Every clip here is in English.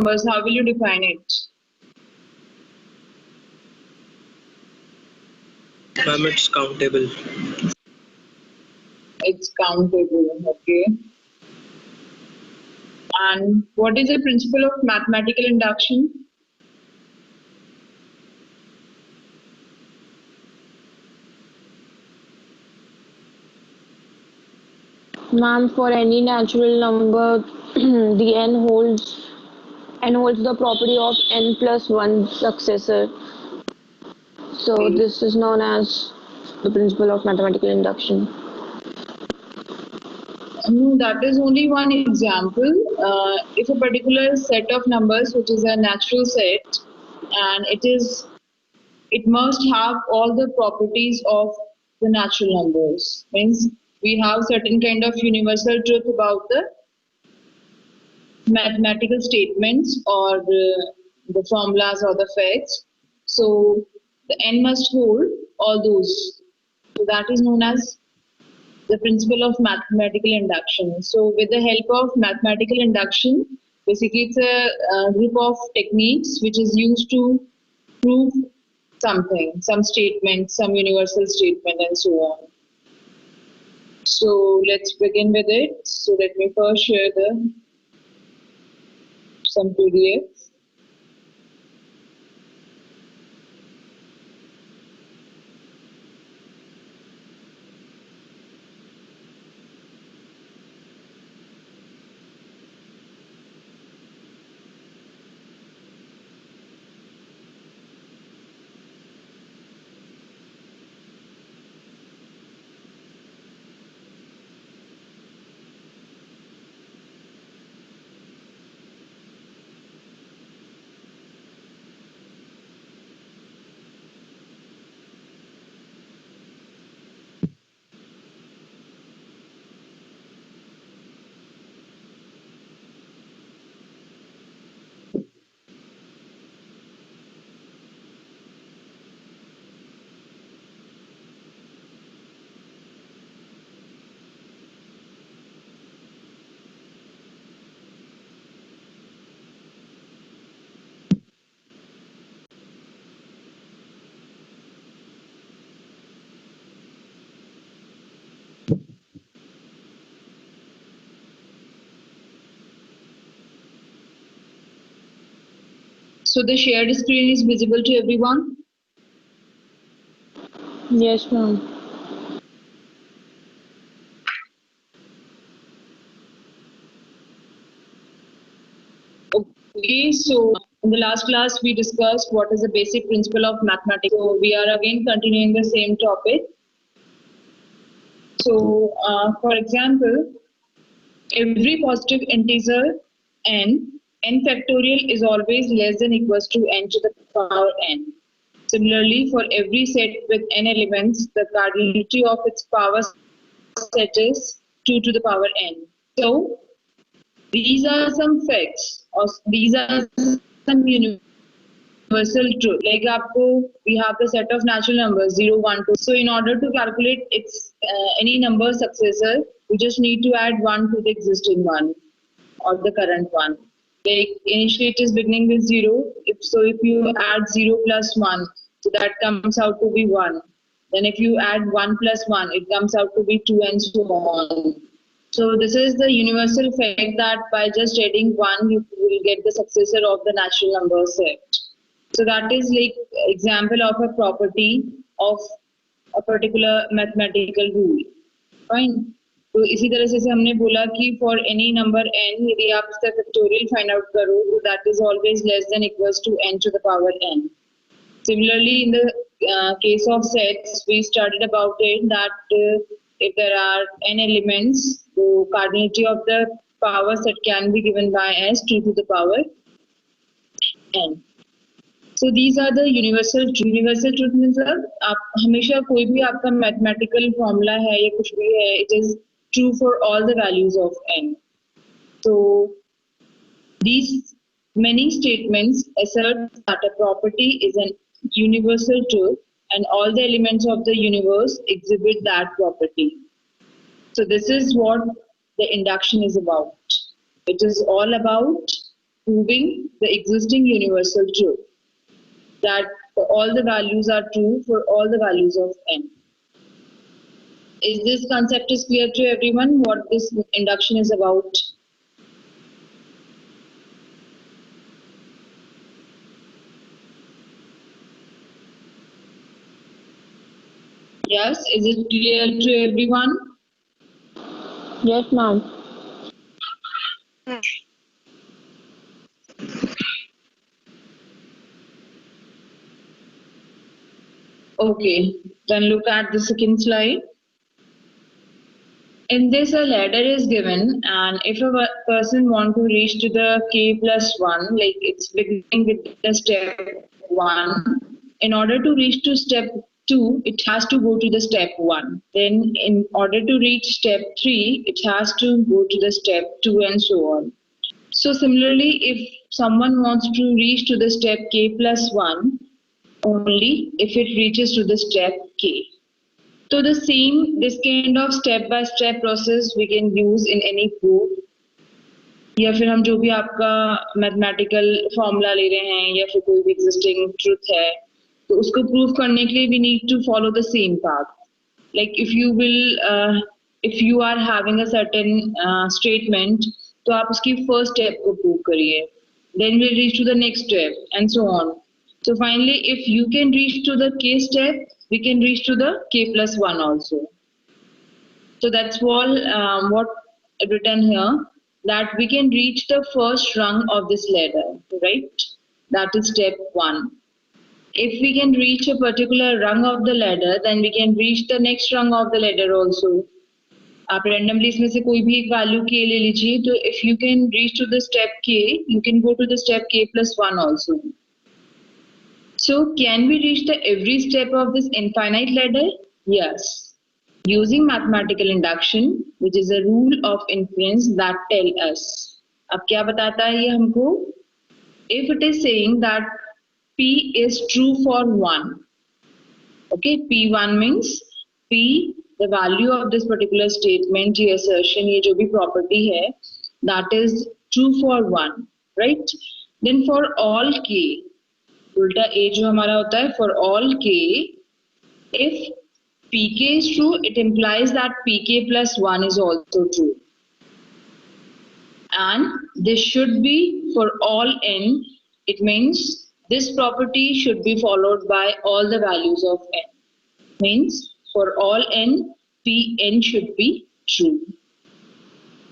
numbers, how will you define it? Ma'am, it's countable. It's countable, okay. And what is the principle of mathematical induction? Ma'am, for any natural number, the n holds the property of n plus one successor. So this is known as the principle of mathematical induction. That is only one example. If a particular set of numbers, which is a natural set, and it must have all the properties of the natural numbers. Means we have certain kind of universal truth about the mathematical statements or the formulas or the facts. So the n must hold all those. So that is known as the principle of mathematical induction. So with the help of mathematical induction, basically it's a group of techniques which is used to prove something, some statement, some universal statement and so on. So let's begin with it. So let me first share some PDF. So the shared screen is visible to everyone. Yes, ma'am. Okay, so in the last class we discussed what is the basic principle of mathematics. So we are again continuing the same topic. So for example, every positive integer n factorial is always less than equals to n to the power n. Similarly, for every set with n elements, the cardinality of its power set is 2 to the power n. So these are some facts, or these are some universal truth. Like we have the set of natural numbers 0, 1, 2. So in order to calculate its any number successor, we just need to add 1 to the existing one or the current one. Like initially it is beginning with 0. If you add 0 plus 1, so that comes out to be 1. Then if you add 1 plus 1, it comes out to be 2 and so on. So this is the universal fact that by just adding 1, you will get the successor of the natural number set. So that is like example of a property of a particular mathematical rule. Fine. तो इसी तरह से हमने बोला कि for any number n, यदि आप इसका factorial find out करो, तो that is always less than equals to n to the power n. Similarly, in the case of sets, we studied about it that if there are n elements, the cardinality of the power set can be given by as 2 to the power n. So these are the universal truth means आप हमेशा कोई भी आपका mathematical formula है या कुछ भी है, it is true for all the values of n. So these many statements assert that a property is an universal truth and all the elements of the universe exhibit that property. So this is what the induction is about. It is all about proving the existing universal truth that all the values are true for all the values of n. Is this concept is clear to everyone what this induction is about? Yes, is it clear to everyone? Yes, ma'am. Okay, then look at the second slide. In this, a ladder is given, and if a person want to reach to the k plus 1, like it's beginning with the step 1, in order to reach to step 2, it has to go to the step 1. Then in order to reach step 3, it has to go to the step 2 and so on. So similarly, if someone wants to reach to the step k plus 1, only if it reaches to the step k. So the same, this kind of step-by-step process we can use in any proof. या फिर हम जो भी आपका mathematical formula ले रहे हैं या फिर कोई भी एग्जिस्टिंग ट्रुथ है तो उसको प्रूव करने के लिए we need to follow the same path like if you are having a certain statement तो आप उसकी फर्स्ट स्टेप को प्रूव करिए then will reach to the next step and so on so finally if you can reach to the k step we can reach to the k plus 1 also. So that's all what written here that we can reach the first rung of this ladder, right? That is step 1. If we can reach a particular rung of the ladder, then we can reach the next rung of the ladder also. आप randomly इसमें से कोई भी एक value k ले लीजिए तो if you can reach to the step k, you can go to the step k plus 1 also. So can we reach the every step of this infinite ladder? Yes. Using mathematical induction, which is a rule of inference that tell us. अब क्या बताता है ये हमको? If it is saying that P is true for 1, okay, P1 means P, the value of this particular statement, ये assertion, ये जो भी property है, that is true for 1, right? Then for all k, उल्टा a जो हमारा होता है for all k, if pk is true, it implies that pk plus 1 is also true. And this should be for all n, it means this property should be followed by all the values of n. Means for all n, pn should be true.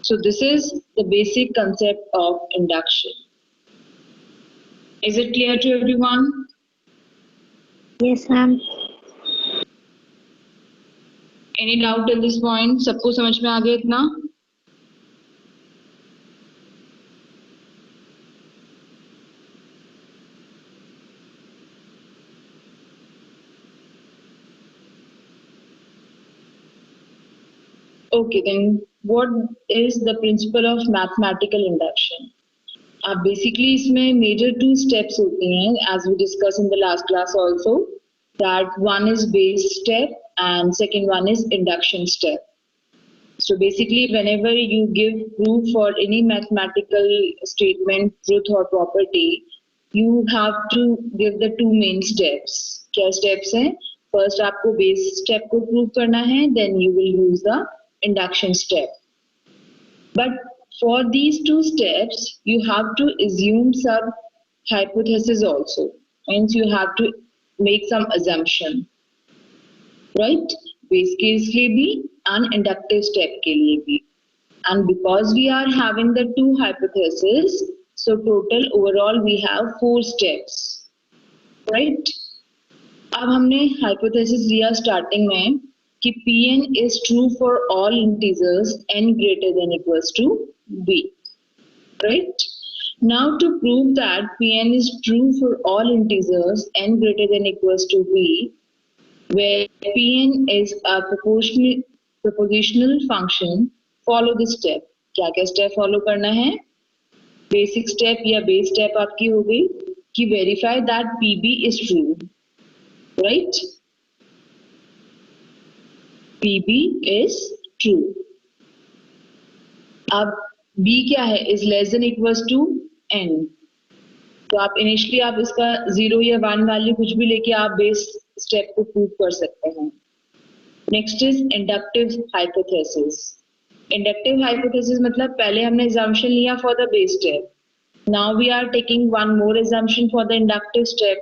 So this is the basic concept of induction. Is it clear to everyone? Yes, ma'am. Any doubt till this point? सबको समझ में आ गया इतना? Okay, then what is the principle of mathematical induction? अब basically इसमें major 2 steps होते हैं as we discussed in the last class also, that one is base step and second one is induction step. So basically whenever you give proof for any mathematical statement, truth or property, you have to give the 2 main steps. क्या steps हैं? First आपको base step को prove करना है, then you will use the induction step. But for these 2 steps, you have to assume some hypothesis also. Means you have to make some assumption, right? Base case के लिए भी and inductive step के लिए भी. And because we are having the 2 hypotheses, so total overall we have 4 steps, right? अब हमने hypothesis लिया starting में कि Pn is true for all integers n greater than equals to b, right? Now to prove that Pn is true for all integers n greater than equals to b, where Pn is a propositional function, follow this step. क्या क्या step follow करना है? Basic step या base step आपकी हो गई कि verify that Pb is true, right? PB is true. अब B क्या है? Is less than equals to n. तो आप इनिशियली आप इसका 0 या 1 वैल्यू कुछ भी लेके आप बेस स्टेप को प्रूव कर सकते हैं. Next is inductive hypothesis. Inductive hypothesis मतलब पहले हमने assumption लिया for the base step. Now we are taking one more assumption for the inductive step.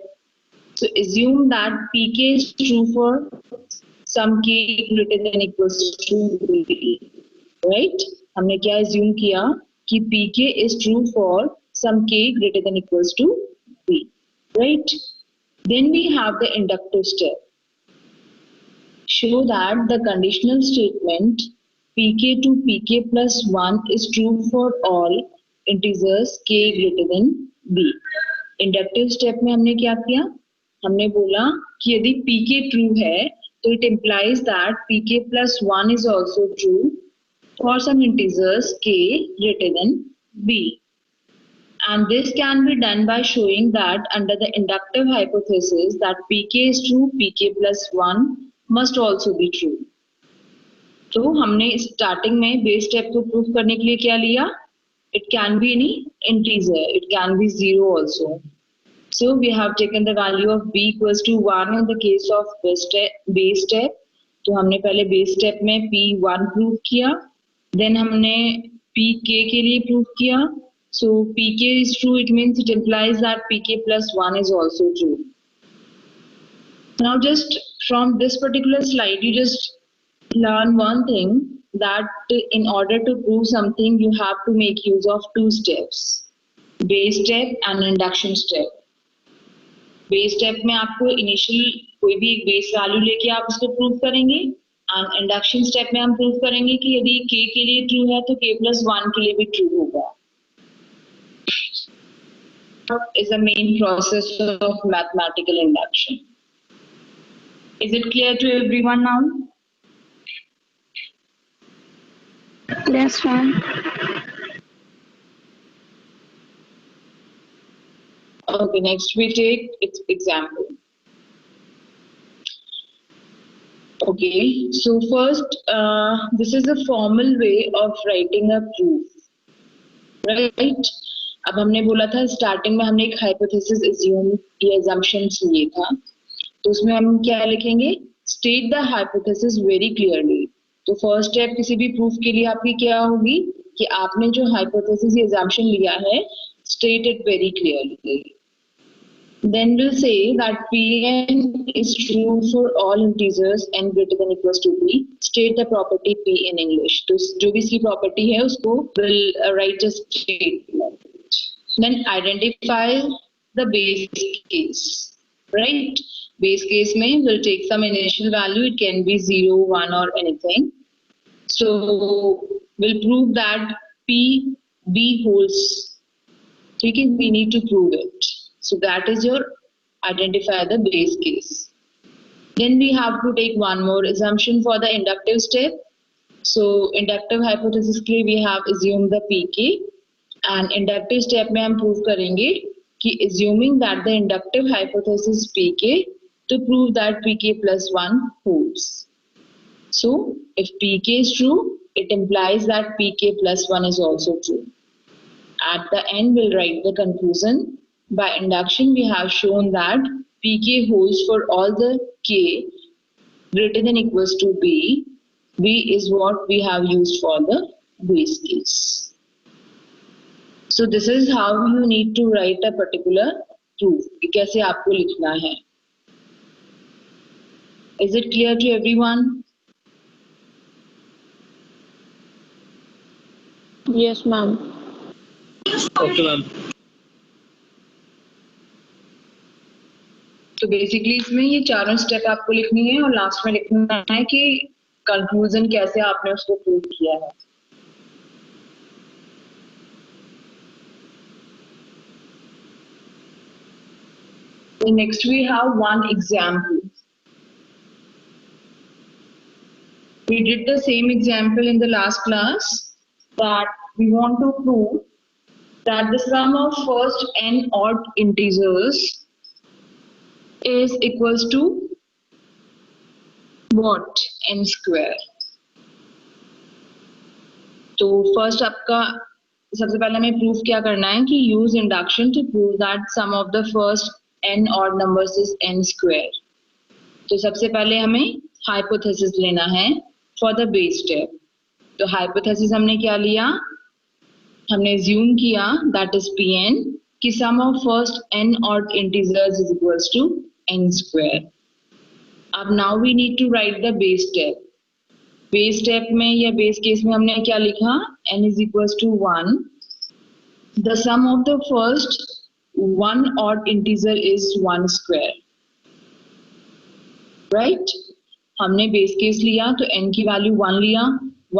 So assume that Pk is true for some k greater than equals to b. Right? हमने क्या assume किया कि Pk is true for some k greater than equals to b. Right? Then we have the inductive step. Show that the conditional statement Pk to Pk plus 1 is true for all integers k greater than b. Inductive step में हमने क्या किया, हमने बोला कि यदि pk true है तो it implies that pk plus 1 is also true for some integers k greater than b. And this can be done by showing that under the inductive hypothesis that pk is true, pk plus 1 must also be true. तो हमने starting में base step को prove करने के लिए क्या लिया, it can be any integer, it can be 0 also. So we have taken the value of b equals to 1 in the case of base step. तो हमने पहले बेस स्टेप में p1 प्रूव किया, देन हमने pk के लिए prove किया. So pk is true, it means it implies that pk plus 1 is also true. Now just from this particular slide you just learn one thing, that in order to prove something you have to make use of two steps, base step and induction step. Base step में आपको initial कोई भी एक base value लेके आप उसको prove करेंगे, and induction step में हम प्रूव करेंगे कि यदि k के लिए ट्रू है तो k plus 1 के लिए भी ट्रू होगा. Is the main process of mathematical induction. Is it clear to everyone now? Yes, ma'am. Okay, next we take its example. Okay, so first, this is a formal way of writing a proof, right? अब हमने बोला था starting में हमने एक hypothesis assume या assumptions लिए था, तो उसमें हम क्या लिखेंगे, state the hypothesis very clearly. तो फर्स्ट स्टेप किसी भी प्रूफ के लिए आपकी क्या होगी कि आपने जो हाइपोथेसिस या assumption लिया है, state it very clearly. Then we'll say that Pn is true for all integers n greater than equals to b. State the property P in English. तो जो भी इसकी property है उसको will write a statement. Then identify the base case. Right? Base case में will take some initial value. It can be 0, 1 or anything. So we'll prove that P B holds. Okay, we need to prove it. So that is your identify the base case. Then we have to take one more assumption for the inductive step. So inductive hypothesis के लिए we have assume the pk, and inductive step में हम prove करेंगे कि assuming that the inductive hypothesis pk to prove that pk plus 1 holds. So if pk is true, it implies that pk plus 1 is also true. At the end we'll write the conclusion. By induction we have shown that pk holds for all the k greater than equals to b. B is what we have used for the base case. So this is how you need to write a particular proof. कि कैसे आपको लिखना है. Is it clear to everyone? Yes, ma'am. Okay, ma'am. तो basically इसमें ये चारों step आपको लिखनी है और लास्ट में लिखना है कि कंक्लूजन कैसे आपने उसको प्रूव किया है. Next we have one example. We did the same example in the last class, that we want to prove that the sum of first n odd integers is equals to what? n square. तो first आपका सबसे पहले हमें proof क्या करना है कि use induction to prove that sum of the first n odd numbers is n square. तो सबसे पहले हमें हाइपोथेसिस लेना है फॉर द बेस स्टेप। तो हाइपोथेसिस हमने क्या लिया, हमने assume किया दैट इज Pn कि sum of first n odd integers is equals to n square. अब now we need to write the base step. Base step में या बेस केस में हमने क्या लिखा, n is equals to 1, the sum of the first one odd integer is 1 square, right? हमने base case लिया तो n की वैल्यू 1 लिया,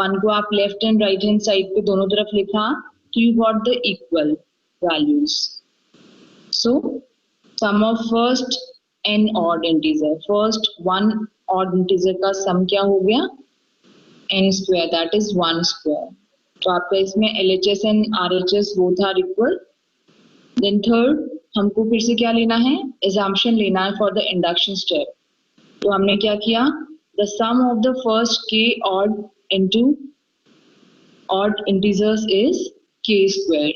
1 को आप left and right hand side पे दोनों तरफ लिखा, तो you got the equal values. So sum of first n odd integer, first one odd integer का sum क्या हो गया, n square, that is 1 square. तो आपका इसमें LHS and RHS both are equal. Then third, हमको फिर से क्या लेना है, assumption लेना है for the induction step. तो हमने क्या किया, the sum of the first k odd into odd integers is k square.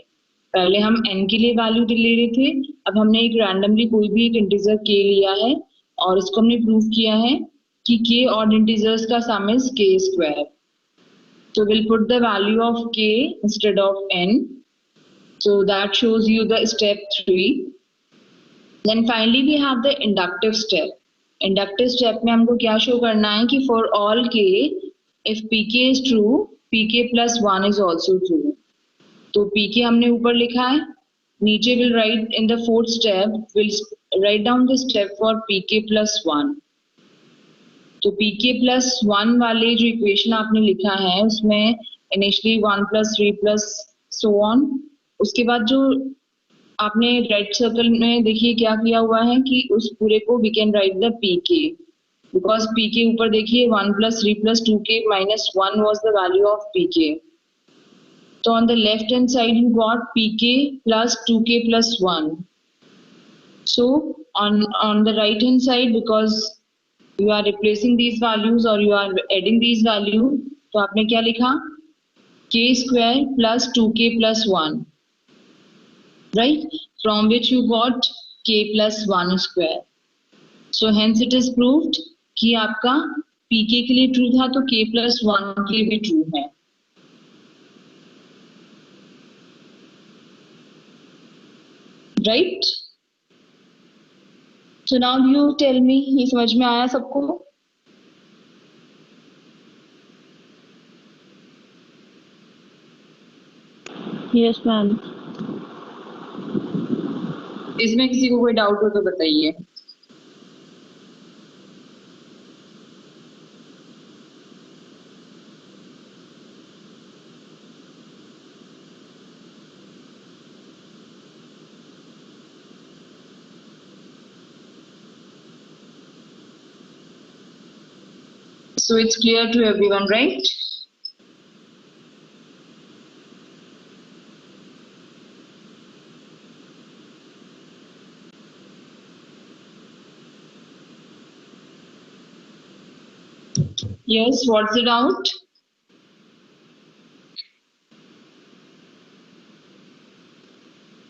पहले हम n के लिए वैल्यू ले रहे थे, अब हमने एक रैंडमली कोई भी एक इंटीजर k लिया है और इसको हमने प्रूव किया है कि k odd integers का sum is k square. So we'll put the value of k instead of n. So that shows you the step 3. Then finally we have the inductive step. Inductive step में हमको क्या show करना है कि for all k, if pk is true, pk plus 1 is also true. तो pk हमने ऊपर लिखा है, नीचे we'll write in the fourth step, we'll write down the step for pk plus 1. तो pk plus 1 वाले जो इक्वेशन आपने लिखा है उसमें initially 1 plus 3 plus so on, उसके बाद जो आपने रेड सर्कल में देखिए क्या किया हुआ है कि उस पूरे को we can write the pk, because pk ऊपर देखिए 1 plus 3 plus 2k minus 1 was the value of pk. तो on the left hand side you got pk plus 2k plus 1. So on the right hand side, because you are replacing these values or you are adding these values, तो आपने क्या लिखा, k square plus 2k plus 1, right? From which you got k plus 1 square. So hence it is proved कि आपका pk के लिए true था तो k plus 1 के लिए भी true है. Right? So now you tell me, ये समझ में आया सबको? Yes, ma'am. इसमें किसी को कोई डाउट हो तो बताइए. So it's clear to everyone, right? Yes, what's the doubt?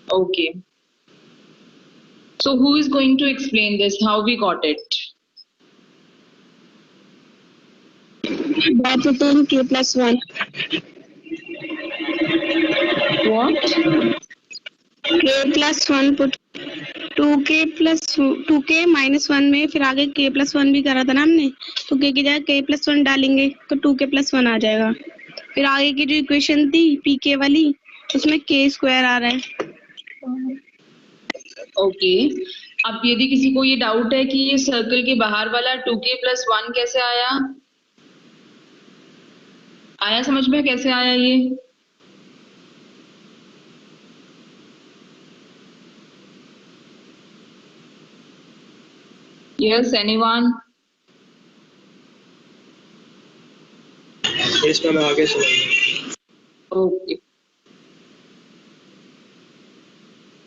Okay. So who is going to explain this, how we got it? By putting k plus 1. What? K plus 1 put 2k plus 2k minus 1 में फिर आगे k plus 1 भी करा था ना हमने, तो k की जगह k plus 1 डालेंगे तो 2k plus 1 आ जाएगा. फिर आगे की जो इक्वेशन थी pk वाली उसमें k स्क्वायर आ रहा है. ओके. अब यदि किसी को ये डाउट है कि ये सर्कल के बाहर वाला 2k plus 1 कैसे आया, समझ में कैसे आया ये? Yes, anyone? इसमें मैं आगे सुनाऊंगा. Okay.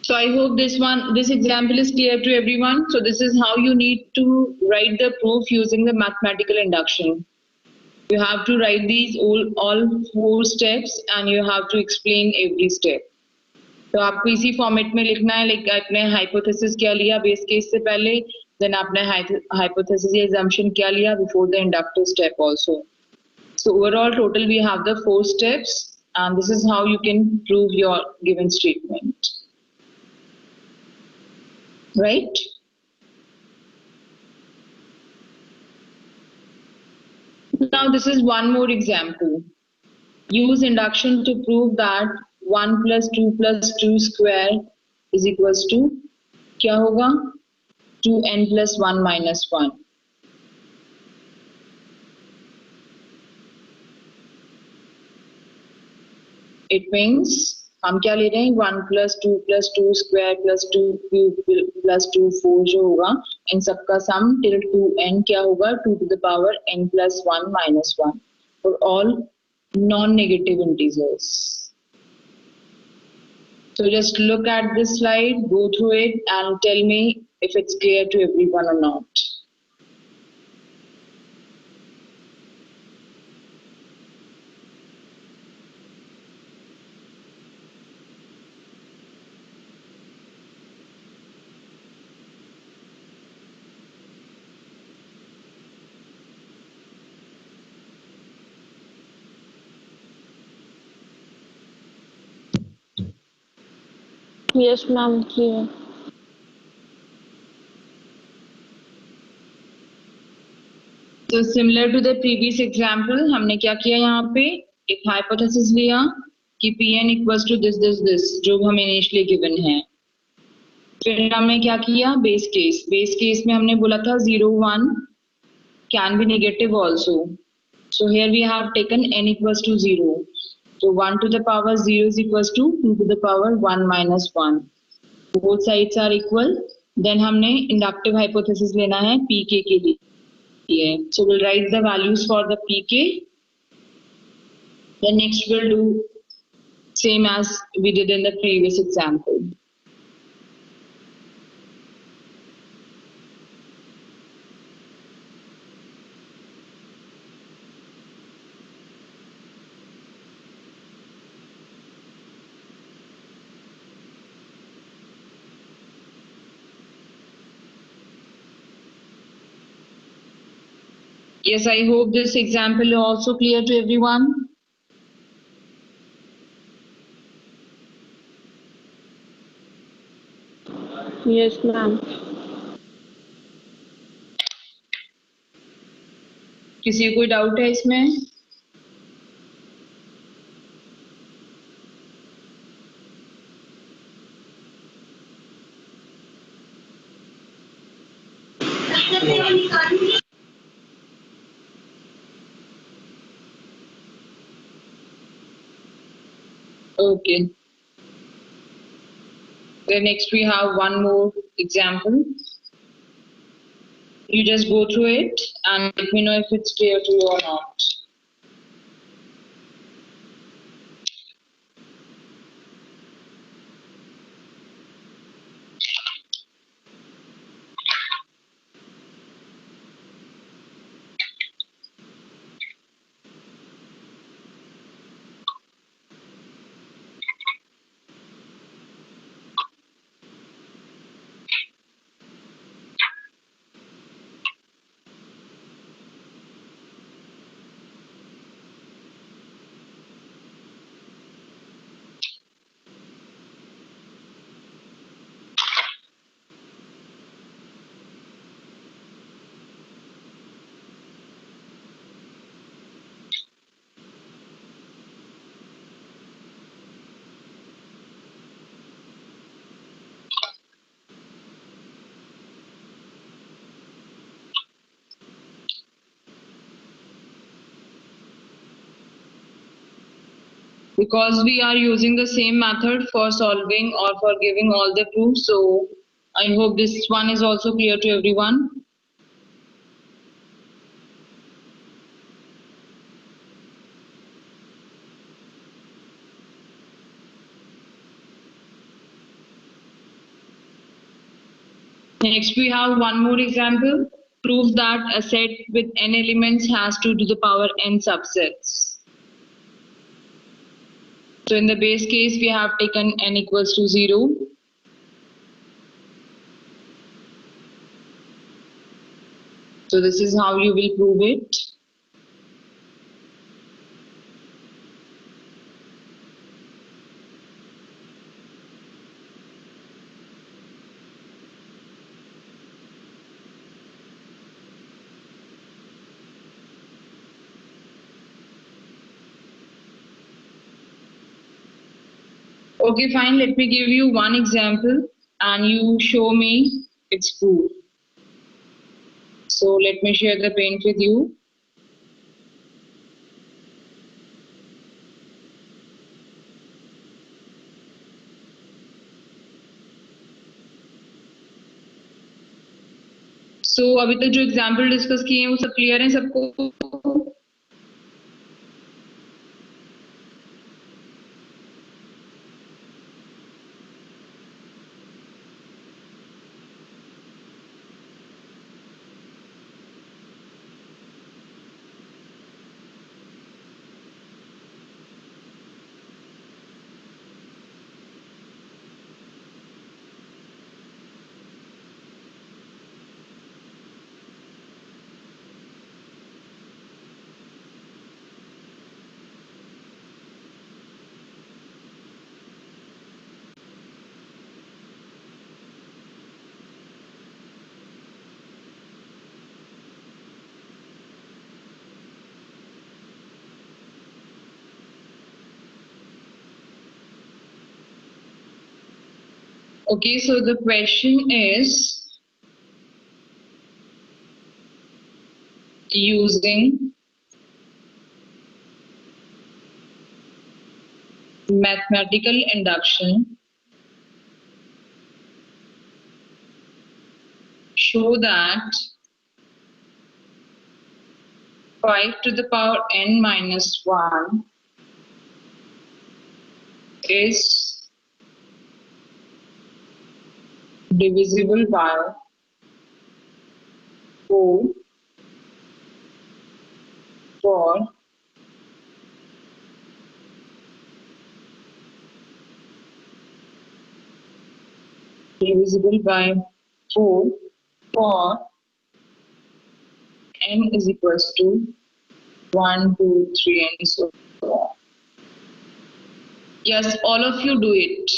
So I hope this example is clear to everyone. So this is how you need to write the proof using the mathematical induction. You have to write these all 4 steps and you have to explain every step. तो आपको इसी format में लिखना है, like आपने hypothesis क्या लिया base case से पहले, देन आपने हाइपोथेसिस या assumption क्या लिया before the inductive step also. So overall total we have the 4 steps and this is how you can prove your given statement. Right? Now this is one more example. Use induction to prove that 1 plus 2 plus 2 square is equals to क्या होगा 2n plus 1 minus 1. It means हम क्या ले रहे हैं 1 plus 2 plus 2 square plus 2 cube plus 2 4 जो होगा इन सबका sum till 2n क्या होगा 2 to the power n plus 1 minus 1 for all non-negative integers. So just look at this slide, go through it and tell me if it's clear to everyone or not. Yes, ma'am, clear. So similar to the previous example, हमने क्या किया यहाँ पे एक hypothesis लिया कि Pn equals to this जो हमें initially given है. फिर हमने क्या किया base case में हमने बोला था 0 1 can be negative also. So here we have taken n equals to 0. So 1 to the power 0 is equals to 2 to the power 1 minus 1. Both sides are equal. Then हमने inductive hypothesis लेना है pk के लिए. So we'll write the values for the pk. Then next we'll do same as we did in the previous example. Yes, I hope this example is also clear to everyone. Yes, ma'am. किसी को कोई doubt है इसमें? Okay. Then next we have one more example. You just go through it and let me know if it's clear to you or not. Because we are using the same method for solving or for giving all the proofs, so I hope this one is also clear to everyone. Next we have one more example. prove that a set with n elements has 2 to the power n subsets. So in the base case, we have taken n equals to 0. So this is how you will prove it. Okay, fine. Let me give you one example and you show me its proof. So let me share the paint with you. So अभी तक जो example discuss किए हैं वो सब clear है सबको? Okay, so the question is using mathematical induction, show that 5 to the power n minus 1 is divisible by 4 for divisible by 4 for n is equals to 1, 2, 3 and so on. Yes, all of you do it.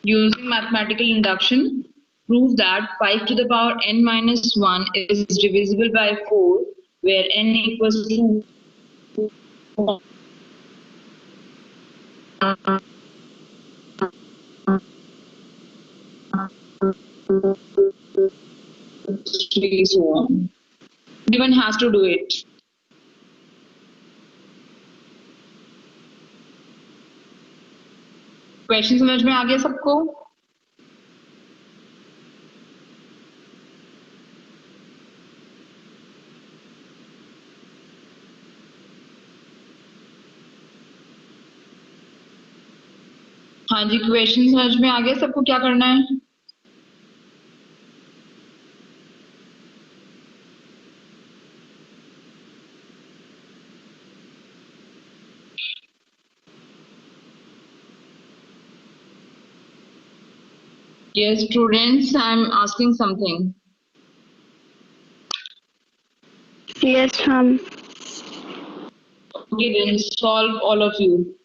Using mathematical induction, prove that 5 to the power n minus 1 is divisible by 4, where n equals to 3, so on. Everyone has to do it. Question समझ में आ गया सबको? हाँ जी, question समझ में आ गया सबको? क्या करना है? Yes, students, I'm asking something. Yes, ma'am. Okay, then solve all of you.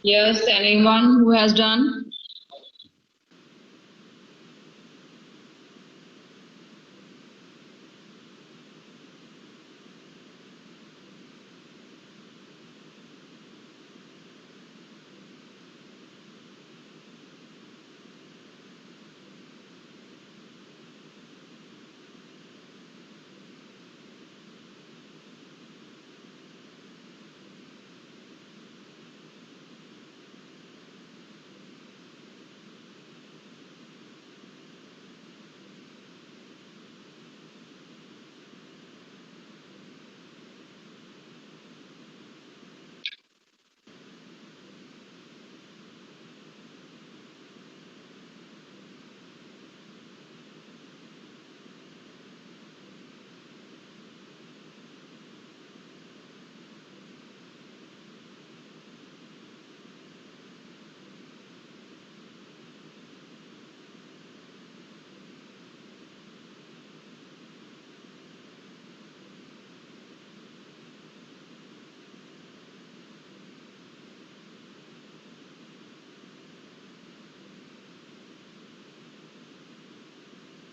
Yes, anyone who has done?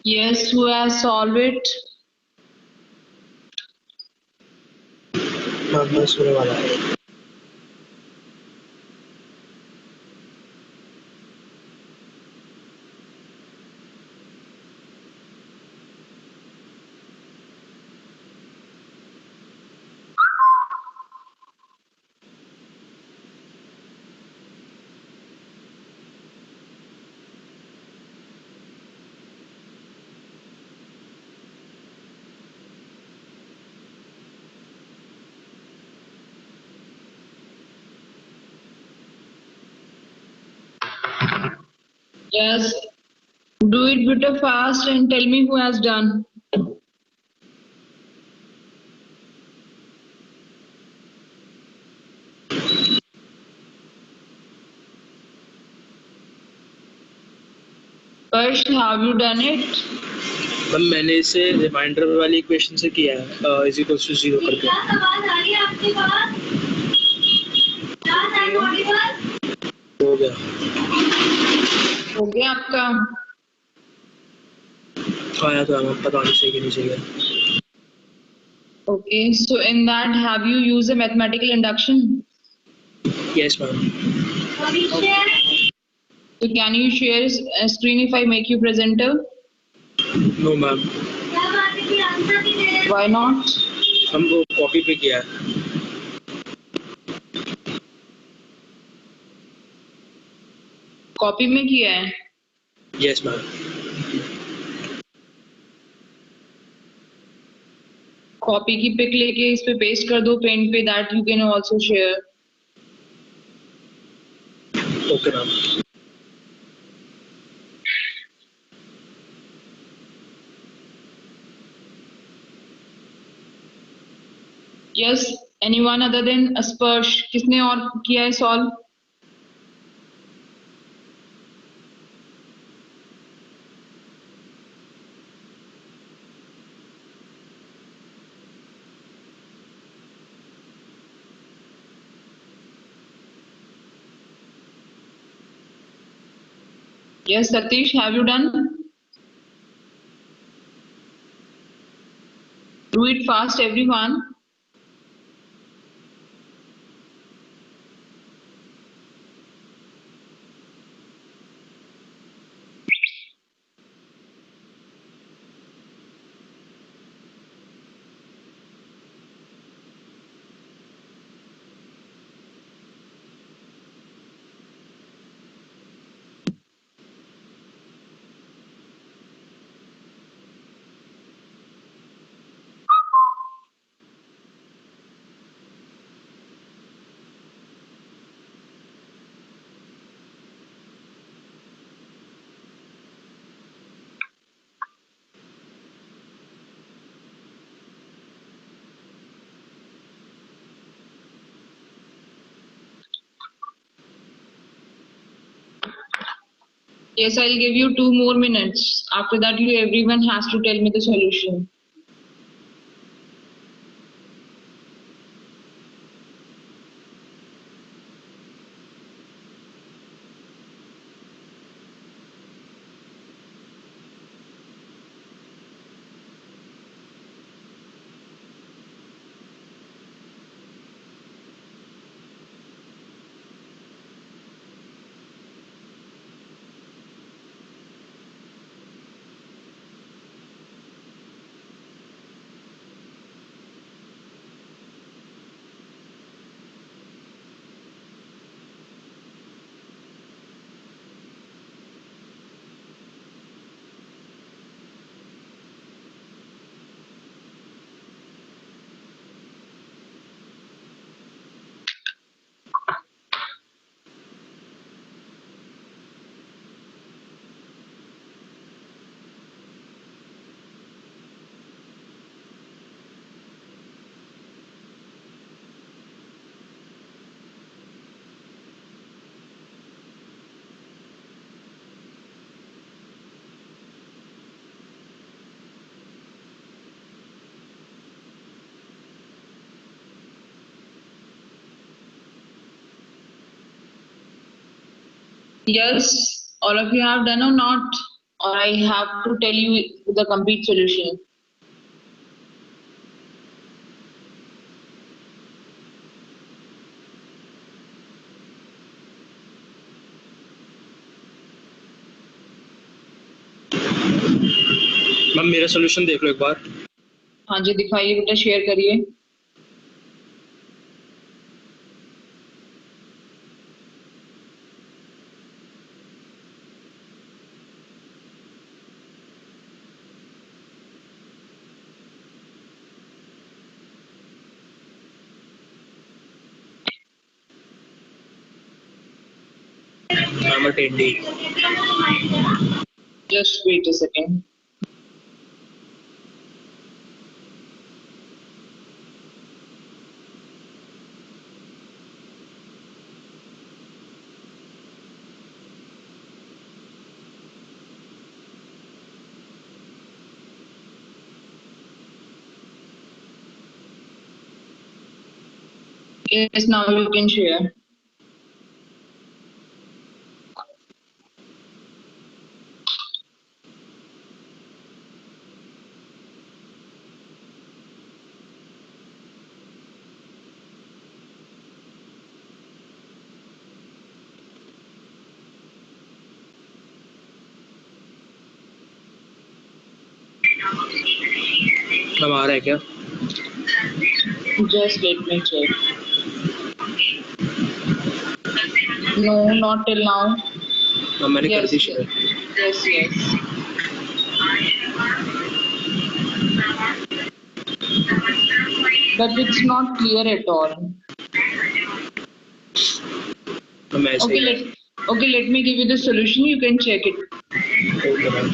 Yes, who has solved it? Ma'am बस होने वाला है. Yes. Do it better fast and tell me who has done. First, have you done it? Ma'am मैंने इसे reminder वाली equation से किया है इज इक्वल्स टू 0 करके. हो गया. हो गया आपका? आया तो मैम पता नहीं सही कि नहीं सही है. Okay, so in that, have you used a mathematical induction? Yes ma'am. So can you share a screen if I make you presenter? No ma'am. Why not? हम वो कॉपी पे किया है. कॉपी में किया है? Yes ma'am. कॉपी की pick लेके इस पे पेस्ट कर दो पेंट पे, that you can also share. Okay ma'am. Yes, anyone other than स्पर्श? किसने और किया है solve? Yes, Satish, have you done? Do it fast, everyone. Yes, I'll give you 2 more minutes. After that, everyone has to tell me the solution. Yes, all of you have done or not? Or I have to tell you the complete solution. Ma'am मेरा solution देख लो एक बार. हाँ जी, दिखाइए बेटा, share करिए. I'm attending. Just wait a second. Yes, now you can share. Ma'am आ रहा है क्या? Just let me check. No, not till now. Ma'am मैंने कर Yes. The share. Yes, yes. But it's not clear at all. Ma'am ऐसे Okay, he. let me give you the solution. You can check it. Okay, ma'am.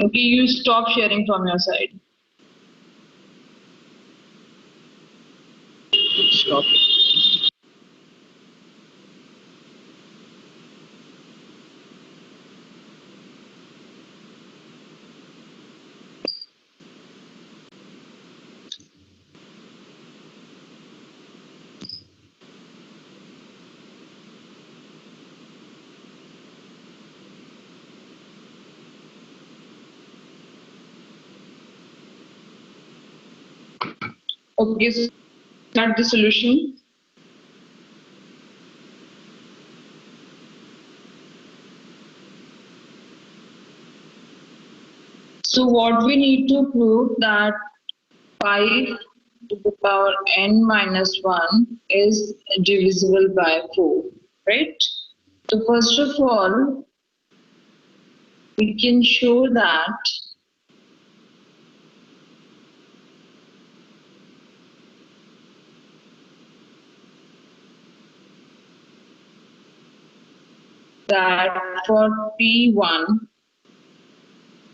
Okay, you stop sharing from your side. Stop. Okay, so start the solution. So what we need to prove that 5 to the power n minus 1 is divisible by 4, right? So first of all, we can show that for P1,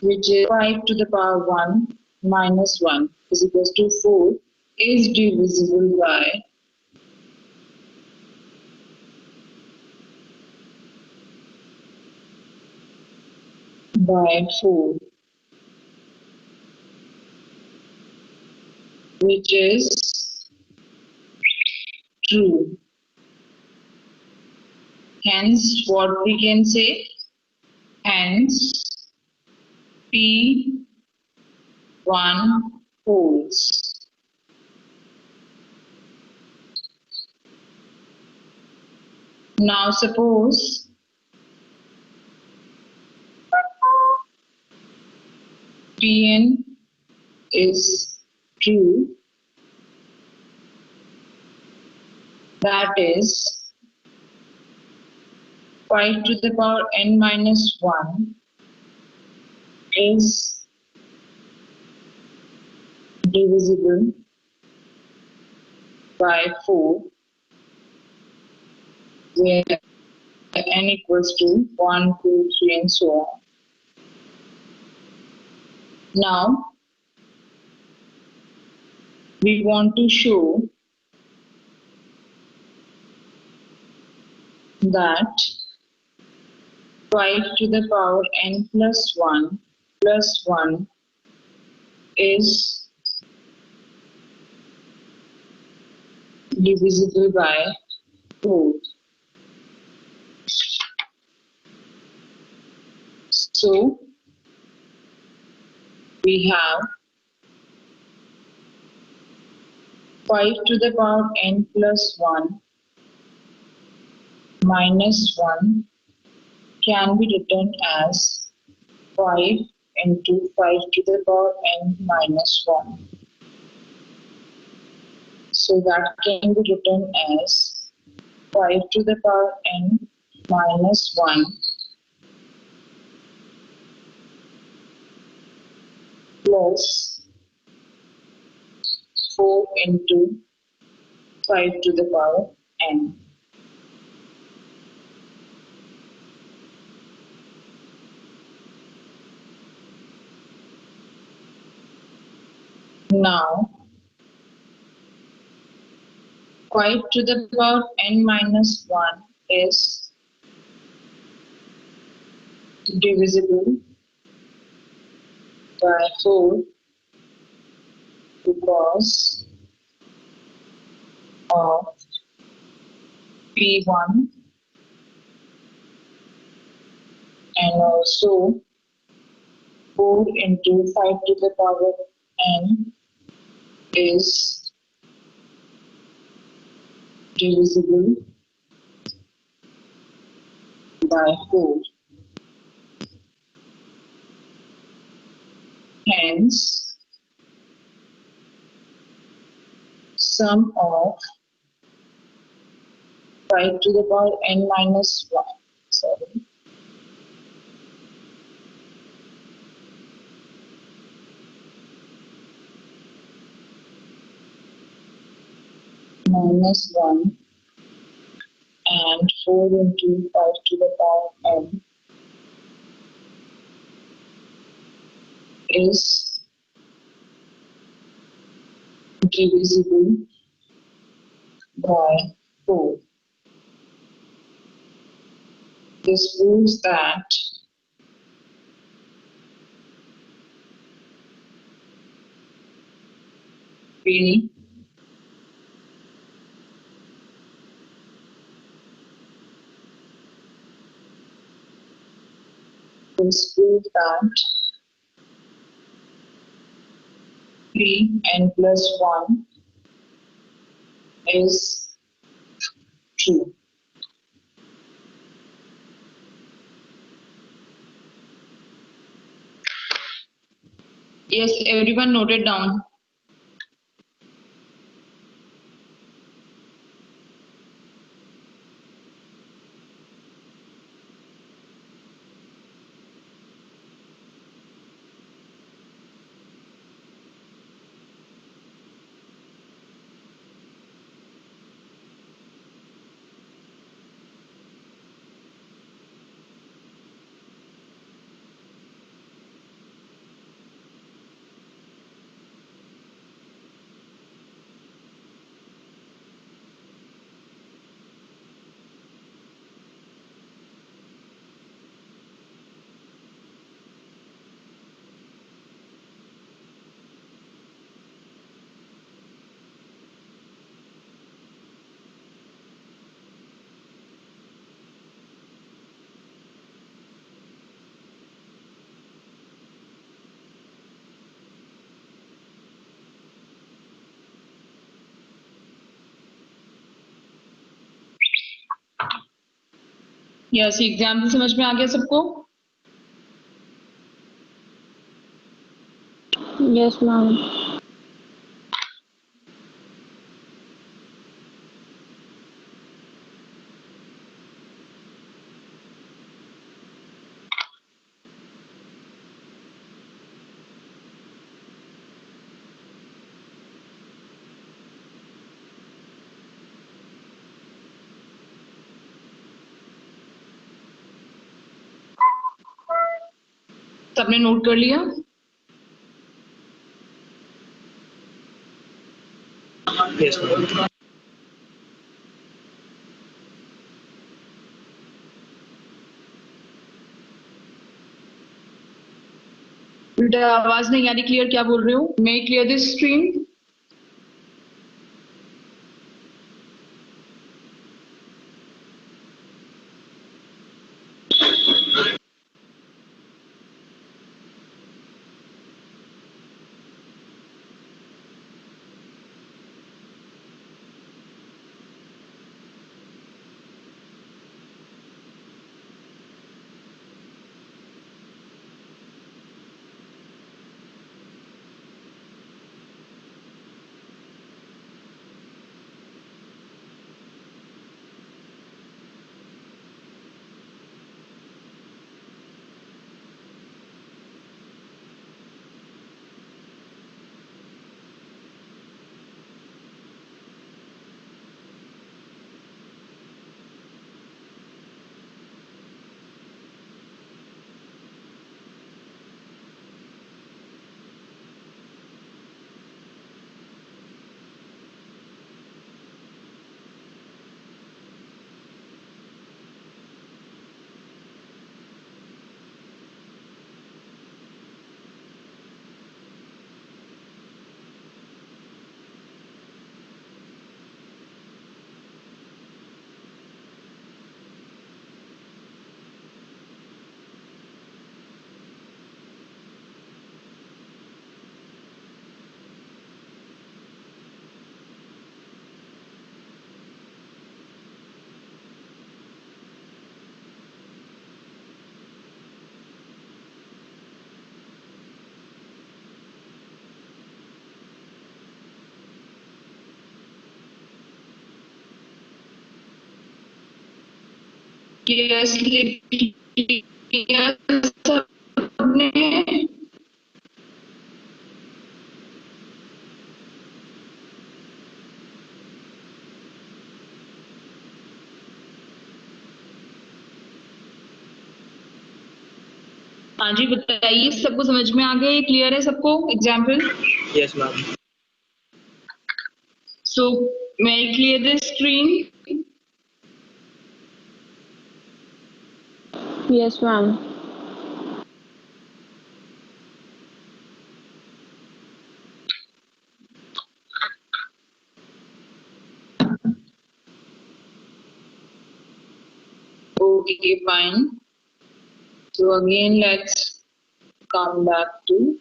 which is 5 to the power 1 minus 1 is equals to 4, is divisible by 4, which is true. Hence, what we can say? Hence, P1 holds. Now suppose Pn is true, that is 5 to the power n minus 1 is divisible by 4, where n equals to 1, 2, 3 and so on. Now, we want to show that 5 to the power n plus 1 is divisible by 4. So, we have 5 to the power n plus 1 minus 1 can be written as 5 into 5 to the power n minus 1. So that can be written as 5 to the power n minus 1 plus 4 into 5 to the power n. Now, 5 to the power n minus 1 is divisible by 4 because of P1 and also 4 into 5 to the power n is divisible by 4. Hence, sum of 5 to the power n minus 1, minus 1 and 4 into 5 to the power n is divisible by 4. This proves that P this proves that P n plus 1 is true. Yes, everyone noted down. Yes, example समझ में आ गया सबको? Yes, ma'am. सबने note कर लिया? Yes, ma'am. बेटा आवाज नहीं आ रही क्लियर, क्या बोल रहे हो? मे क्लियर दिस स्ट्रीम? यस, सबने? हाँ जी, बताइए सबको समझ में आ गया? ये क्लियर है सबको example? Yes, ma'am. So may I clear this screen? Yes, ma'am. Okay, fine. So again, let's come back to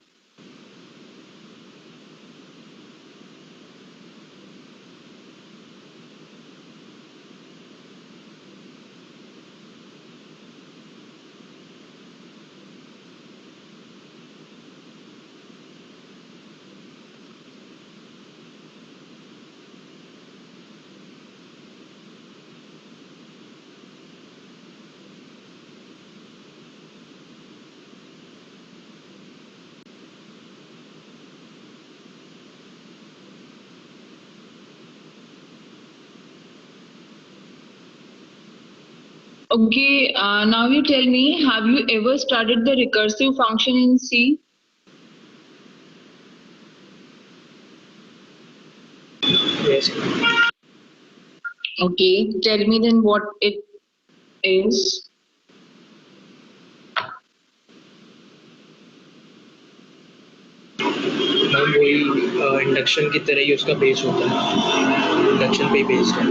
okay. Now you tell me, have you ever studied the recursive function in C? Yes, ma'am. Okay, tell me then what it is. Ma'am वही induction की तरह ही उसका base होता है, induction पे ही based है.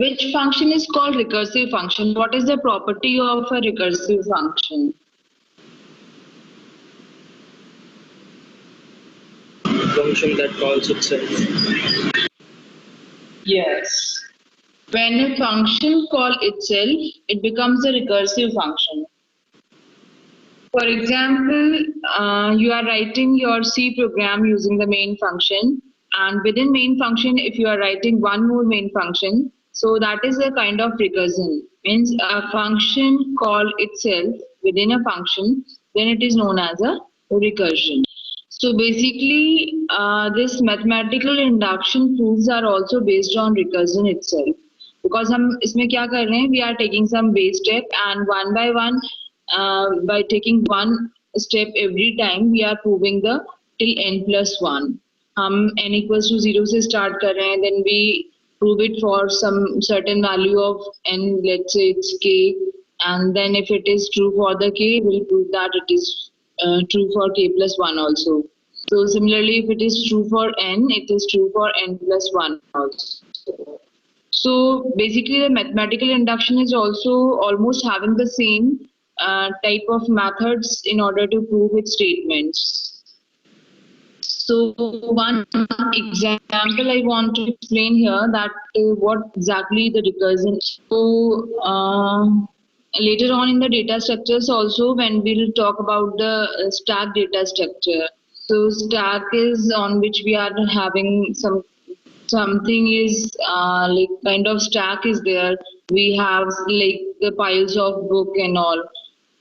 Which function is called recursive function? What is the property of a recursive function? Function that calls itself. Yes. When a function call itself, it becomes a recursive function. For example, you are writing your C program using the main function, and within main function, if you are writing one more main function, so that is a kind of recursion. Means a function call itself within a function, then it is known as a recursion. So basically, this mathematical induction proofs are also based on recursion itself. Because हम इसमें क्या कर रहे हैं, we are taking some base step and one by one, by taking one step every time, we are proving the till n plus 1. हम n equals to 0 से start कर रहे हैं, then we prove it for some certain value of n, let's say it's k, and then if it is true for the k, we'll prove that it is true for k plus 1 also. So similarly, if it is true for n, it is true for n plus 1 also. So basically, the mathematical induction is also almost having the same type of methods in order to prove its statements. So one example I want to explain here that what exactly the recursion. So later on in the data structures also, when we'll talk about the stack data structure. So stack is on which we are having something is like kind of stack is there. We have like the piles of book and all.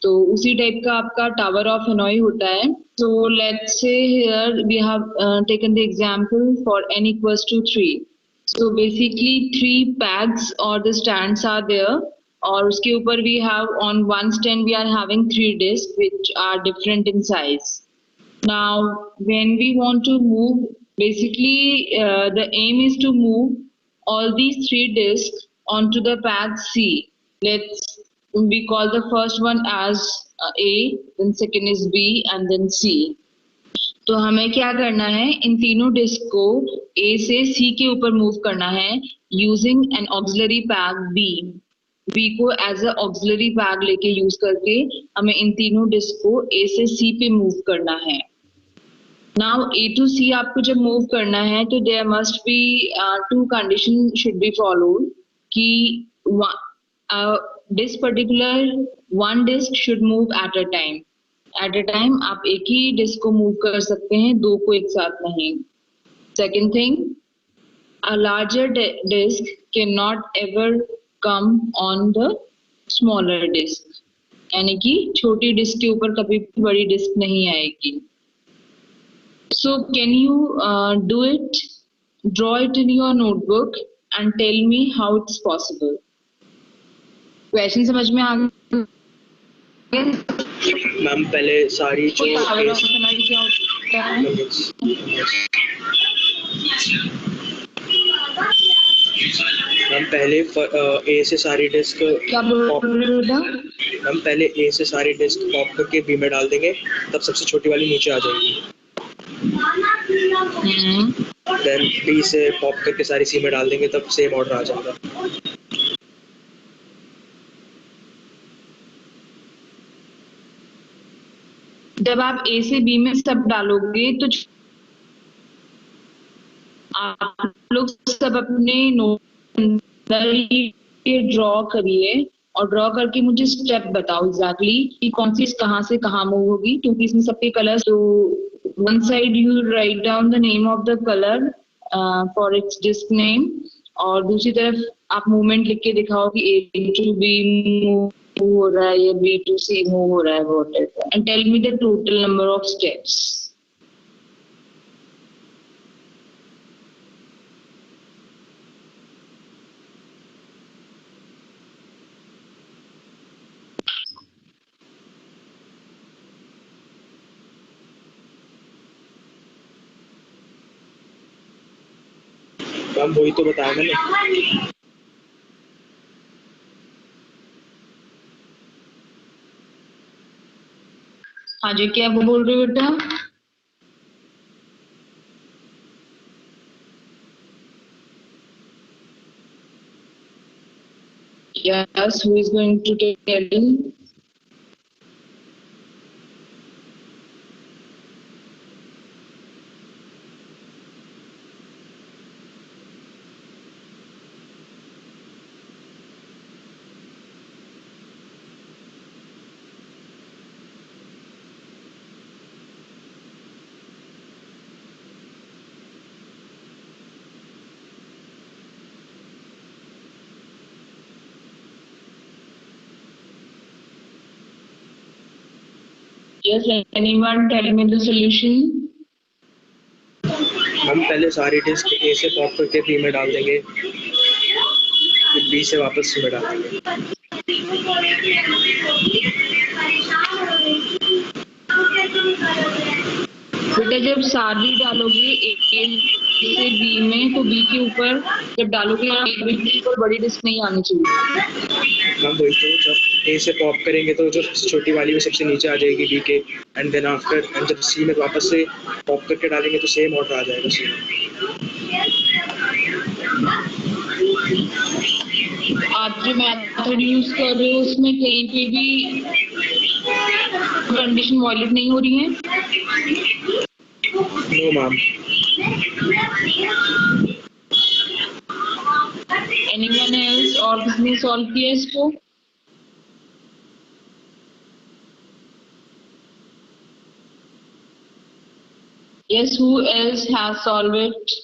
तो उसी type का आपका tower of Hanoi होता है. So let's say here we have taken the example for n equals to 3. So basically 3 pads or the stands are there, और उसके ऊपर we have on one stand we are having 3 discs which are different in size. Now, when we want to move, basically the aim is to move all these 3 disks onto the pad C. We call the first one as A, then second is B, and then C. तो हमें क्या करना है, इन तीनों disc को A से C के ऊपर मूव करना है using an auxiliary pag B. B को एज अ ऑक्सिलरी पैग लेके यूज करके हमें इन तीनों डिस्क को A से C पे मूव करना है. Now A to C आपको जब मूव करना है तो there must be two conditions should be followed कि this particular one disk should move at a time. At a time आप एक ही डिस्क को मूव कर सकते हैं, दो को एक साथ नहीं. Second thing, a larger disk cannot ever come on the smaller disk. यानी कि छोटी डिस्क के ऊपर कभी भी बड़ी डिस्क नहीं आएगी. So can you do it? Draw it in your notebook and tell me how it's possible. Question समझ में आ गया? मैम पहले सारी जो टावर ऑफ हनोई क्या होता है? मैम पहले ए से सारी डिस्क क्या बोल रहे हो बेटा? मैम पहले ए से सारी डिस्क पॉप करके बी में डाल देंगे, तब सबसे छोटी वाली नीचे आ जाएगी. देन बी से पॉप करके सारी सी में डाल देंगे, तब सेम ऑर्डर आ जाएगा. जब आप ए से बी में सब डालोगे तो आप लोग सब अपने नोट ड्रॉ करिए और ड्रॉ करके मुझे स्टेप बताओ एग्जैक्टली कि कौन सी कहाँ से कहाँ मूव होगी, क्योंकि इसमें सबके कलर्स. तो one side you write down the name of the colour for its disc name, और दूसरी तरफ आप मूवमेंट लिख के दिखाओ कि ए टू बी मूव हो रहा है या बी टू सी मूव हो रहा है, whatever, and tell me the total number of steps. Ma'am वही तो बताया मैंने. हाँ जी, क्या बोल रहे हो बेटा? Yes, who is going to tell? Yes, anyone tell me the solution? हम पहले सारी डिस्क ए से पॉप करके बी में डाल देंगे, फिर बी से वापस सी में डाल देंगे। बेटा जब सारी डालोगे ए से बी में, तो बी के ऊपर जब डालोगे ए के ऊपर बड़ी डिस्क नहीं आनी चाहिए। हम वही तो जब ए से पॉप करेंगे तो जो छोटी वाली वो सबसे नीचे आ जाएगी बी के, एंड देन आफ्टर एंड जब सी में वापस से पॉप करके डालेंगे तो सेम ऑर्डर आ जाएगा सी में। आप जो मेथड यूज कर रहे हो उसमें कहीं पे भी कंडीशन वॉयलेट नहीं हो रही है? No ma'am. Anyone else? और किसने सॉल्व किया इसको? Yes, who else has solved it?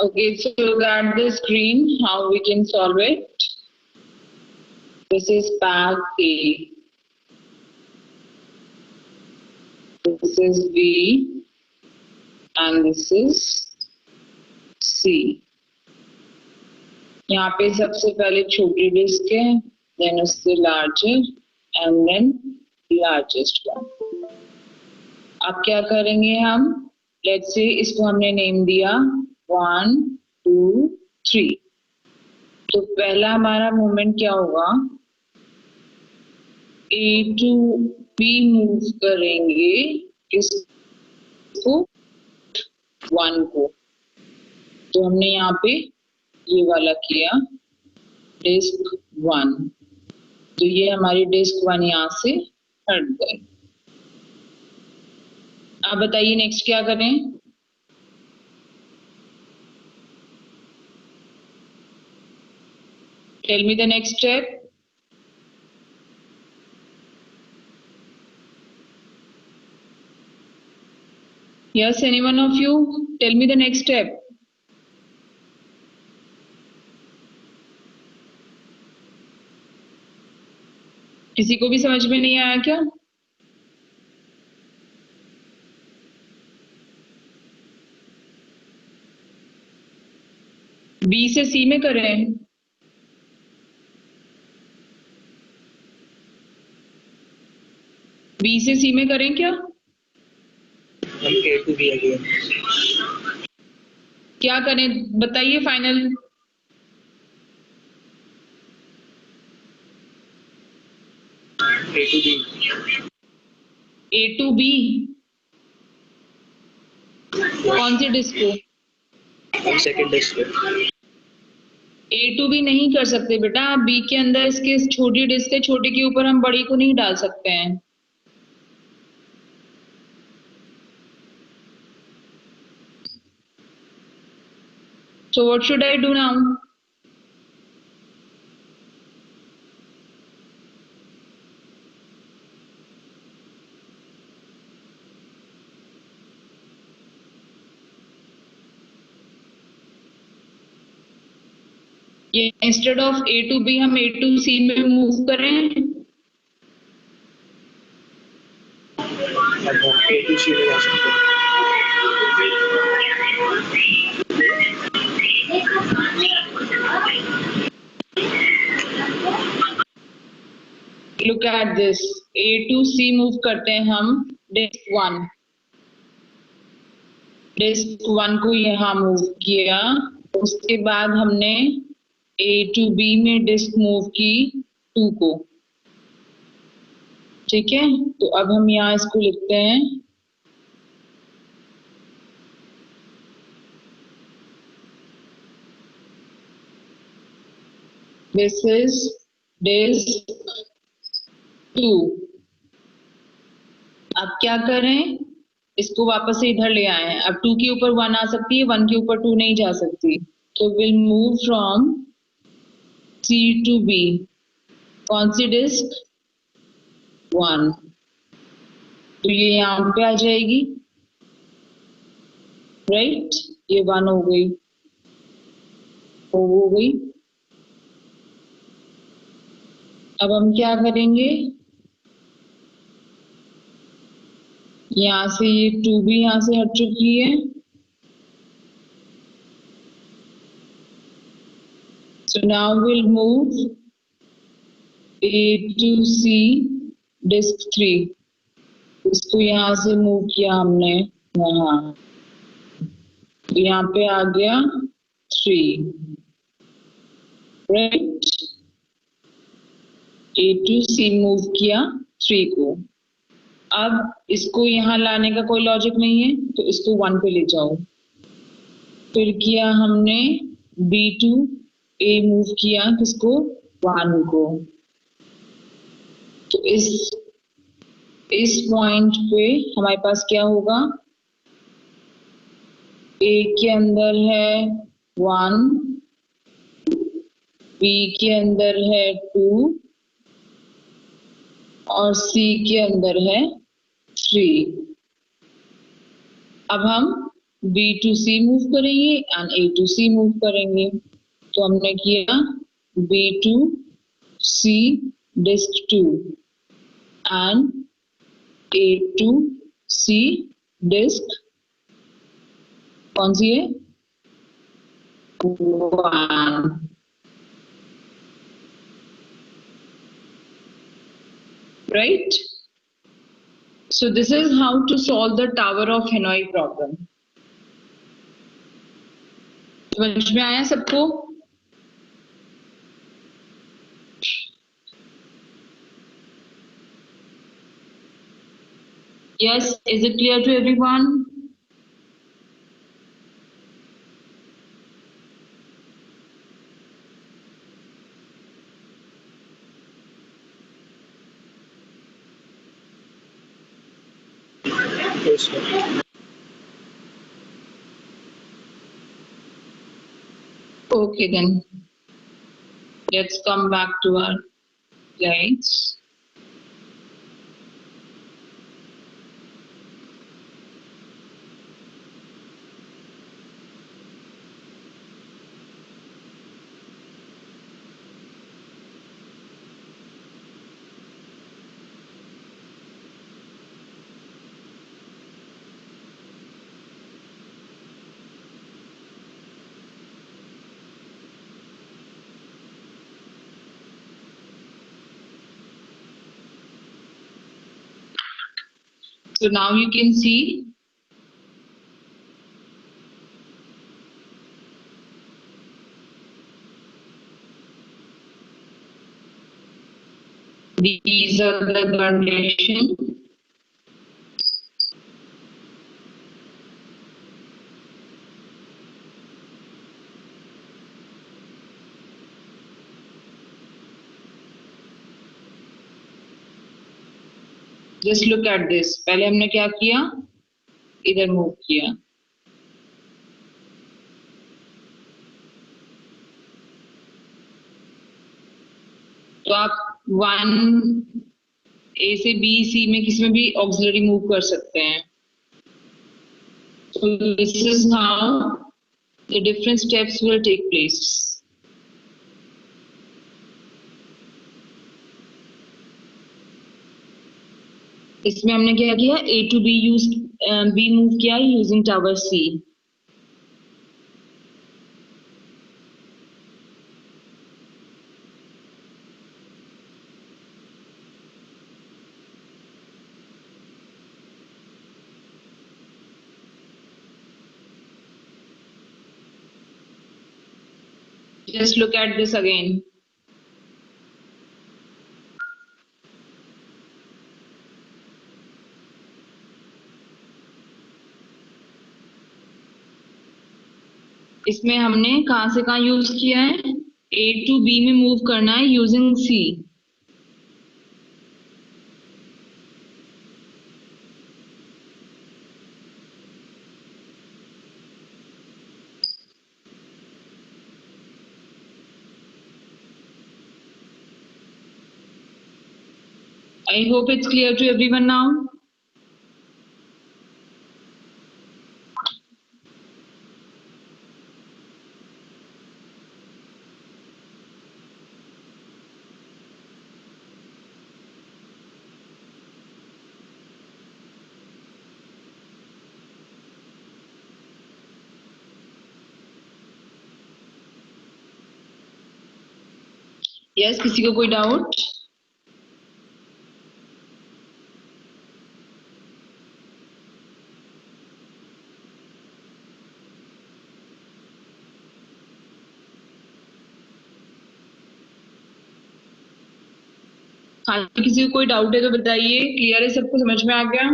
Okay, so look at the screen, how we can solve it. This is path A. This is B. And this is C. यहाँ पे सबसे पहले छोटी disc है, then उससे larger, and then largest one. अब क्या करेंगे हम? लेट्स से इसको हमने नेम दिया 1 2 3। तो पहला हमारा मूवमेंट क्या होगा? A to B मूव करेंगे किसको? 1 को। तो हमने यहाँ पे ये वाला किया डिस्क 1, तो ये हमारी डिस्क 1 यहाँ से हट गई। आप बताइए नेक्स्ट क्या करें? Tell me the next step. Yes, any one of you? Tell me the next step. किसी को भी समझ में नहीं आया क्या? बी से सी में करें? बी से सी में करें क्या? हम ए टू बी अगेन। क्या करें बताइए final. A to B. A to B कौन सी डिस्क को? हम सेकंड डिस्क पे। ए टू बी नहीं कर सकते बेटा, बी के अंदर इसके छोटी डिस्क है, छोटी के ऊपर हम बड़ी को नहीं डाल सकते हैं। So what should I do now? ये instead of A to B हम ए टू सी में मूव करें। अब हम ए टू सी में जा सकते हैं। Look at this, A to C move करते हैं हम डिस्क 1। डिस्क 1 को यहाँ मूव किया, उसके बाद हमने A to B में डिस्क मूव की 2 को। ठीक है, तो अब हम यहाँ इसको लिखते हैं दिस इज डिस्क 2। अब क्या करें, इसको वापस से इधर ले आए हैं। अब 2 के ऊपर 1 आ सकती है, 1 के ऊपर 2 नहीं जा सकती, तो will move from C to B। कौन सी डिस्क? 1। तो ये यहाँ पे आ जाएगी, राइट। ये 1 हो गई, हो गई। अब हम क्या करेंगे, यहाँ से ये 2 भी यहाँ से हट चुकी है, so now we'll move A to C disk 3। इसको यहाँ से मूव किया हमने यहाँ, यहाँ पे आ गया 3, right. A to C move किया 3 को। अब इसको यहाँ लाने का कोई लॉजिक नहीं है, तो इसको 1 पे ले जाओ। फिर किया हमने B to A मूव किया किसको? 1 को। तो इस पॉइंट पे हमारे पास क्या होगा, A के अंदर है 1, B के अंदर है 2 और C के अंदर है 3। अब हम B to C मूव करेंगे and A to C move करेंगे। तो हमने किया B to C disc 2 and A to C disc कौन सी है? 1। Right? So this is how to solve the Tower of Hanoi problem. समझ में आया सबको? Yes, is it clear to everyone? Yes, sir. Okay then, let's come back to our slides. So now you can see these are the conditions. Just look at this. पहले हमने क्या किया, इधर move किया, तो आप 1 A से B C में किसी में भी ऑक्सिलरी मूव कर सकते हैं। So this is how the different steps will take place. इसमें हमने क्या किया, A to B मूव किया using tower C। Just look at this again. इसमें हमने कहां से कहां यूज किया है? A to B में मूव करना है using C. I hope it's clear to everyone now. Yes, किसी को कोई डाउट? हाँ, किसी को कोई डाउट है तो बताइए. क्लियर है? सबको समझ में आ गया?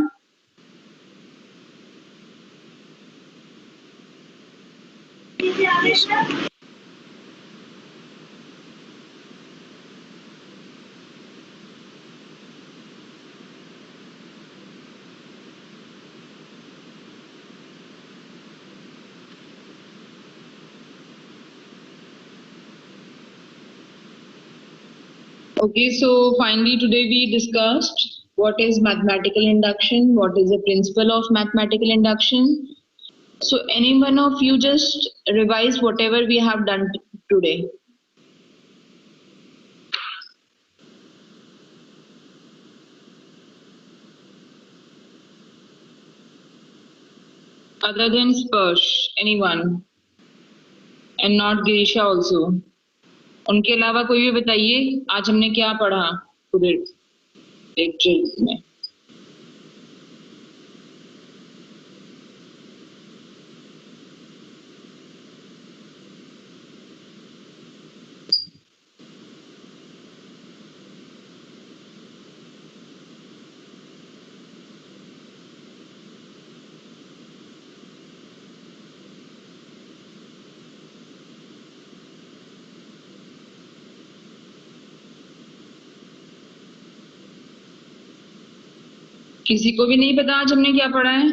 Okay, so finally today we discussed what is mathematical induction, what is the principle of mathematical induction. So any one of you just revise whatever we have done today. Other than Sparsh, anyone? And not Girisha also. उनके अलावा कोई भी बताइए आज हमने क्या पढ़ा पूरे लेक्चर में. किसी को भी नहीं पता आज हमने क्या पढ़ा है?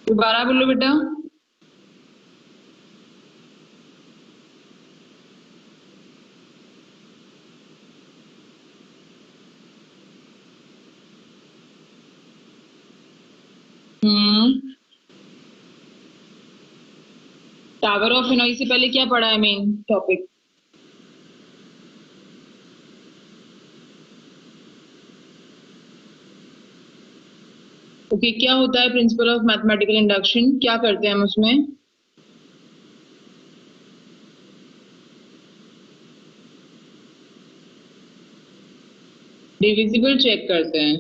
दोबारा बोलो बेटा. टावर ऑफ हेनॉई से पहले क्या पढ़ा है मेन टॉपिक? ओके, क्या होता है प्रिंसिपल ऑफ मैथमेटिकल इंडक्शन? क्या करते हैं हम उसमें? डिविजिबल चेक करते हैं.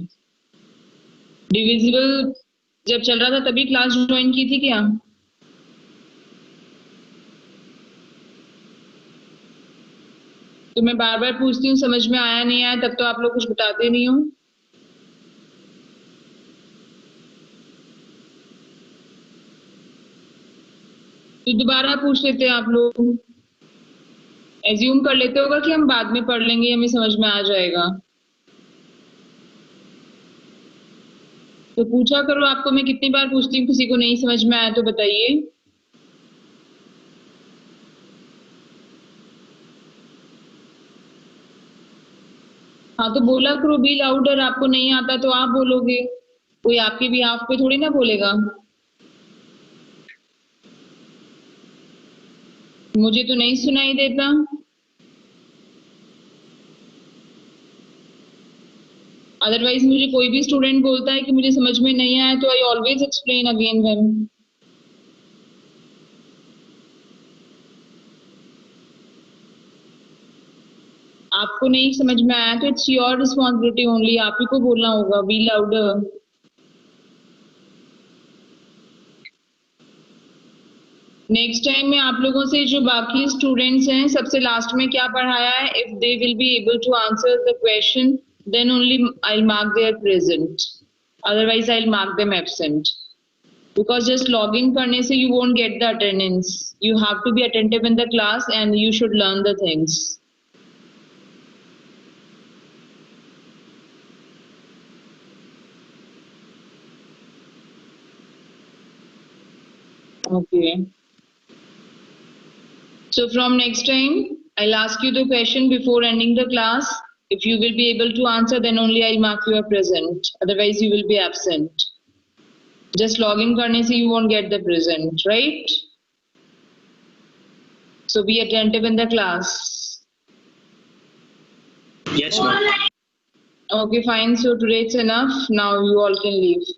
डिविजिबल जब चल रहा था तभी क्लास ज्वाइन की थी क्या? तो मैं बार बार पूछती हूँ, समझ में आया नहीं आया, तब तो आप लोग कुछ बताते नहीं हो. तो दोबारा पूछ लेते हैं आप लोग. एज्यूम कर लेते होगा कि हम बाद में पढ़ लेंगे, हमें समझ में आ जाएगा. तो पूछा करो. आपको मैं कितनी बार पूछती हूँ, किसी को नहीं समझ में आया तो बताइए. हाँ तो बोला करो, बी लाउडर. आपको नहीं आता तो आप बोलोगे, कोई आपके भी हाफ पे थोड़ी ना बोलेगा. मुझे तो नहीं सुनाई देता. अदरवाइज मुझे कोई भी स्टूडेंट बोलता है कि मुझे समझ में नहीं आया तो I always explain again them. आपको नहीं समझ में आया तो इट्स योर रिस्पॉन्सिबिलिटी ओनली. आप ही को बोलना होगा बी लाउडर. नेक्स्ट टाइम में आप लोगों से जो बाकी स्टूडेंट्स हैं सबसे लास्ट में क्या पढ़ाया है, if they will be able to answer the question then only I will mark their present, otherwise I will mark them absent, because just log in करने से you won't get the attendance, you have to be attentive in the class and you should learn the things. Okay. So from next time, I'll ask you the question before ending the class. If you will be able to answer, then only I'll mark you are present. Otherwise, you will be absent. Just log in करने से you won't get the present, right? So be attentive in the class. Yes, ma'am. Okay, fine. So today it's enough. Now you all can leave.